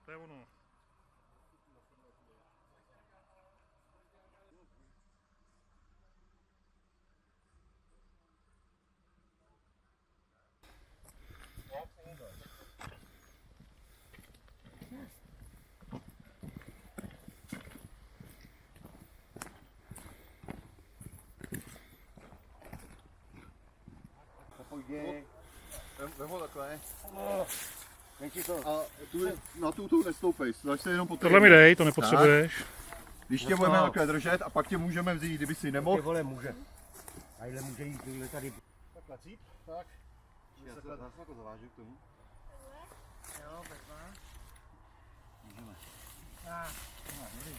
To je ono. Vem ho takhle. A na tu nestoupej, zdač se jenom po Tohle mi dej, to nepotřebuješ. Když tě budeme takhle držet a pak tě můžeme vzít, kdyby si nemohl. Vole, může. Tadyhle může jít tohle tady. Takhle cíp, tak. Já se to zavážu k tomu. Jo, bezva. Můžeme. Ah. No, dobrý.